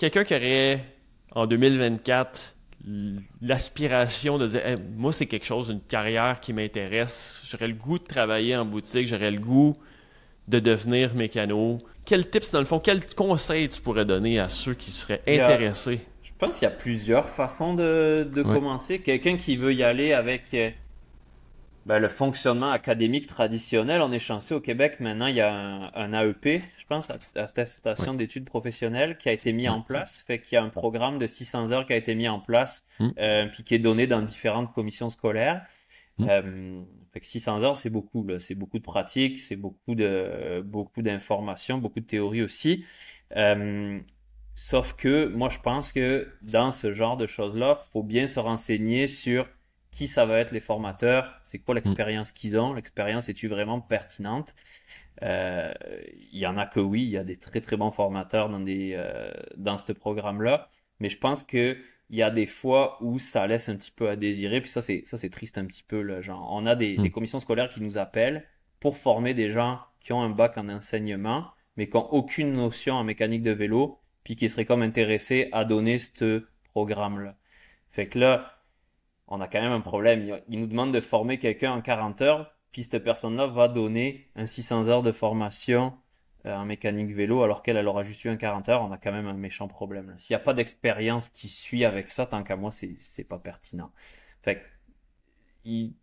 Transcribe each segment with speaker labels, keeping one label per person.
Speaker 1: quelqu'un qui aurait, en 2024, l'aspiration de dire hey, moi, c'est quelque chose, une carrière qui m'intéresse, j'aurais le goût de travailler en boutique, j'aurais le goût de devenir mécano. Quel tips, dans le fond, quel conseil tu pourrais donner à ceux qui seraient
Speaker 2: Il y a,
Speaker 1: intéressés?
Speaker 2: je pense qu'il y a plusieurs façons de
Speaker 1: Ouais.
Speaker 2: commencer. Quelqu'un qui veut y aller avec le fonctionnement académique traditionnel, on est chanceux au Québec. Maintenant, il y a un AEP, je pense,
Speaker 1: Ouais.
Speaker 2: attestation d'études professionnelles, qui a été mis
Speaker 1: Ouais.
Speaker 2: en place. Fait qu'il y a un programme de 600 heures qui a été mis en place,
Speaker 1: Mm,
Speaker 2: puis qui est donné dans différentes commissions scolaires.
Speaker 1: mm,
Speaker 2: Fait que 600 heures, c'est beaucoup, là. C'est beaucoup de pratique, c'est beaucoup d'informations, beaucoup de théorie aussi. Euh, Sauf que moi, je pense que dans ce genre de choses-là, faut bien se renseigner sur qui ça va être les formateurs, c'est quoi
Speaker 1: mm,
Speaker 2: l'expérience qu'ils ont, l'expérience est-tu vraiment pertinente? Euh, il y en a que oui, il y a des très très bons formateurs dans ce programme-là, mais je pense que il y a des fois où ça laisse un petit peu à désirer, puis ça c'est triste un petit peu là, genre on a des
Speaker 1: mm.
Speaker 2: commissions scolaires qui nous appellent pour former des gens qui ont un bac en enseignement, mais qui ont aucune notion en mécanique de vélo, puis qui seraient comme intéressés à donner ce programme-là. Fait que là, on a quand même un problème. Il nous demande de former quelqu'un en 40 heures, puis cette personne-là va donner un 600 heures de formation en mécanique vélo, alors qu'elle aura juste eu un 40 heures. On a quand même un méchant problème, là. S'il n'y a pas d'expérience qui suit avec ça, tant qu'à moi, c'est pas pertinent. Fait que, il-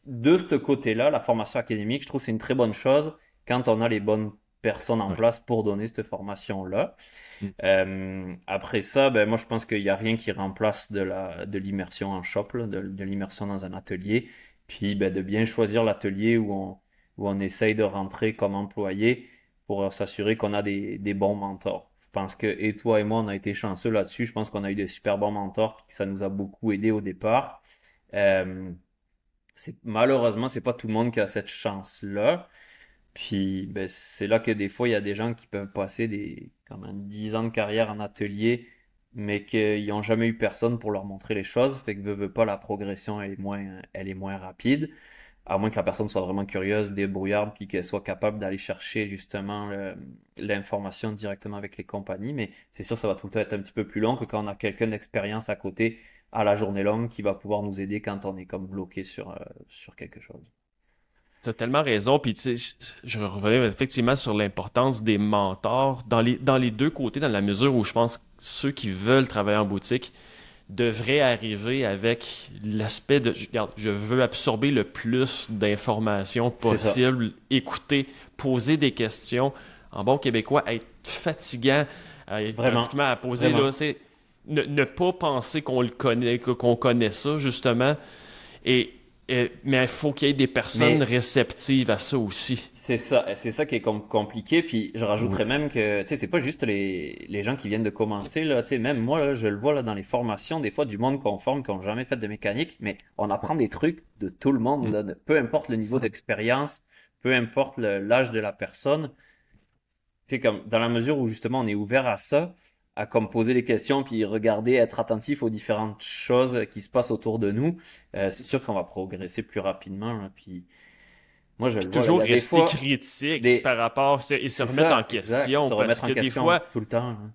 Speaker 2: de ce côté-là, la formation académique, je trouve que c'est une très bonne chose quand on a les bonnes personnes en
Speaker 1: Ouais.
Speaker 2: place pour donner cette formation-là.
Speaker 1: Mm.
Speaker 2: Après ça, ben moi je pense qu'il n'y a rien qui remplace de l'immersion en shop, là, de l'immersion dans un atelier. Puis ben, de bien choisir l'atelier où on essaye de rentrer comme employé pour s'assurer qu'on a des bons mentors. Je pense que et toi et moi on a été chanceux là-dessus. Je pense qu'on a eu des super bons mentors puis que ça nous a beaucoup aidé au départ. Euh, Malheureusement c'est pas tout le monde qui a cette chance-là. Puis ben, c'est là que des fois, il y a des gens qui peuvent passer comme 10 ans de carrière en atelier, mais qu'ils n'ont jamais eu personne pour leur montrer les choses. Fait que veut pas, la progression, elle est moins rapide. À moins que la personne soit vraiment curieuse, débrouillarde, puis qu'elle soit capable d'aller chercher justement l'information directement avec les compagnies. Mais c'est sûr, ça va tout le temps être un petit peu plus long que quand on a quelqu'un d'expérience à côté à la journée longue qui va pouvoir nous aider quand on est comme bloqué sur quelque chose.
Speaker 1: T'as tellement raison, puis tu sais, je reviens effectivement sur l'importance des mentors dans les deux côtés, dans la mesure où je pense que ceux qui veulent travailler en boutique devraient arriver avec l'aspect de, regarde, je veux absorber le plus d'informations
Speaker 2: C'est ça.
Speaker 1: possible, écouter, poser des questions. En bon québécois, être fatigant,
Speaker 2: Vraiment.
Speaker 1: pratiquement à poser, là,
Speaker 2: Vraiment.
Speaker 1: c'est ne pas penser qu'on le connaît, qu'on connaît ça, justement. Et, mais il faut qu'il y ait des personnes
Speaker 2: Mais
Speaker 1: réceptives à ça aussi.
Speaker 2: c'est ça qui est compliqué. Puis je
Speaker 1: Oui.
Speaker 2: rajouterais même que, tu sais, c'est pas juste les gens qui viennent de commencer, là. Tu sais, même moi, là, je le vois, là, dans les formations, des fois, du monde qu'on forme, qui ont jamais fait de mécanique, mais on apprend des trucs de tout le monde,
Speaker 1: Mm.
Speaker 2: là, peu importe le niveau d'expérience, peu importe l'âge de la personne. Tu sais, comme, dans la mesure où, justement, on est ouvert à ça, à comme poser les questions, puis regarder, être attentif aux différentes choses qui se passent autour de nous, c'est sûr qu'on va progresser plus rapidement, là. Puis, moi, je
Speaker 1: Puis
Speaker 2: le vois, là. Il
Speaker 1: toujours
Speaker 2: y a des
Speaker 1: rester
Speaker 2: fois,
Speaker 1: critique par
Speaker 2: des,
Speaker 1: rapport et se
Speaker 2: c'est
Speaker 1: remettre en
Speaker 2: ça, exact.
Speaker 1: question
Speaker 2: Se
Speaker 1: parce
Speaker 2: remettre en
Speaker 1: que des
Speaker 2: question
Speaker 1: fois,
Speaker 2: tout le temps, hein.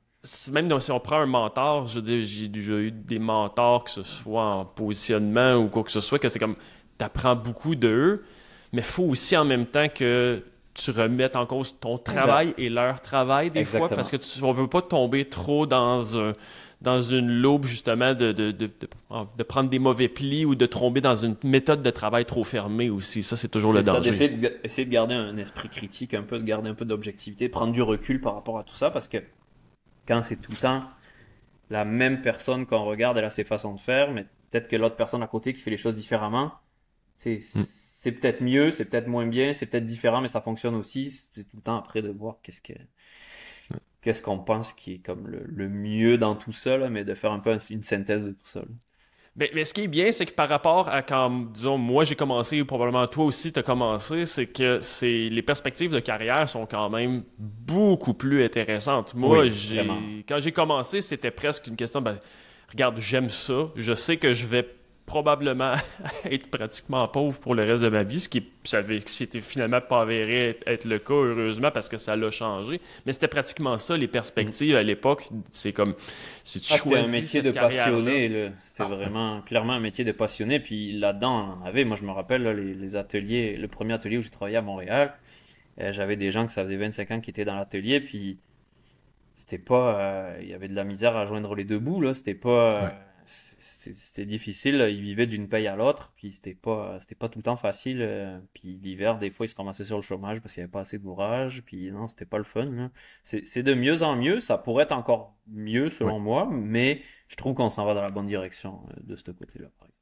Speaker 1: même si on prend un mentor, je veux dire, j'ai déjà eu des mentors, que ce soit en positionnement ou quoi que ce soit, que c'est comme, t'apprends beaucoup d'eux, mais faut aussi en même temps que tu remettes en cause ton travail
Speaker 2: Exact.
Speaker 1: et leur travail des fois, parce
Speaker 2: Exactement.
Speaker 1: que on veut pas tomber trop dans une loupe justement de prendre des mauvais plis ou de tomber dans une méthode de travail trop fermée aussi. Ça, c'est toujours le
Speaker 2: C'est ça,
Speaker 1: danger.
Speaker 2: essayer de garder un esprit critique, un peu, de garder un peu d'objectivité, prendre du recul par rapport à tout ça, parce que quand c'est tout le temps la même personne qu'on regarde, elle a ses façons de faire, mais peut-être que l'autre personne à côté qui fait les choses différemment,
Speaker 1: Mm.
Speaker 2: c'est peut-être mieux, c'est peut-être moins bien, c'est peut-être différent, mais ça fonctionne aussi. C'est tout le temps après de voir qu'est-ce qu'on pense qui est comme le mieux dans tout ça, là, mais de faire un peu une synthèse de tout ça, là.
Speaker 1: Mais ce qui est bien, c'est que par rapport à quand, disons, moi j'ai commencé, ou probablement toi aussi t'as commencé, c'est que les perspectives de carrière sont quand même beaucoup plus intéressantes. Moi,
Speaker 2: Oui, vraiment.
Speaker 1: quand j'ai commencé, c'était presque une question, ben, regarde, j'aime ça, je sais que je vais probablement être pratiquement pauvre pour le reste de ma vie, c'était finalement pas avéré être le cas, heureusement, parce que ça l'a changé. Mais c'était pratiquement ça, les
Speaker 2: Mm.
Speaker 1: perspectives à l'époque. C'est comme, si tu
Speaker 2: Ah, c'était un
Speaker 1: choisis
Speaker 2: métier
Speaker 1: cette
Speaker 2: de
Speaker 1: carrière-là,
Speaker 2: passionné, c'était vraiment clairement un métier de passionné. Puis là-dedans, on en avait, moi je me rappelle là, les ateliers, le premier atelier où j'ai travaillé à Montréal, j'avais des gens que ça faisait 25 ans qui étaient dans l'atelier, puis c'était pas, il y avait de la misère à joindre les deux bouts là, c'était pas,
Speaker 1: ouais.
Speaker 2: c'était difficile, là. Ils vivaient d'une paye à l'autre, puis c'était pas tout le temps facile. Puis l'hiver, des fois, ils se ramassaient sur le chômage parce qu'il n'y avait pas assez d'ouvrage, puis non, c'était pas le fun, là. C'est de mieux en mieux, ça pourrait être encore mieux
Speaker 1: Ouais.
Speaker 2: selon moi, mais je trouve qu'on s'en va dans la bonne direction de ce côté-là, par exemple.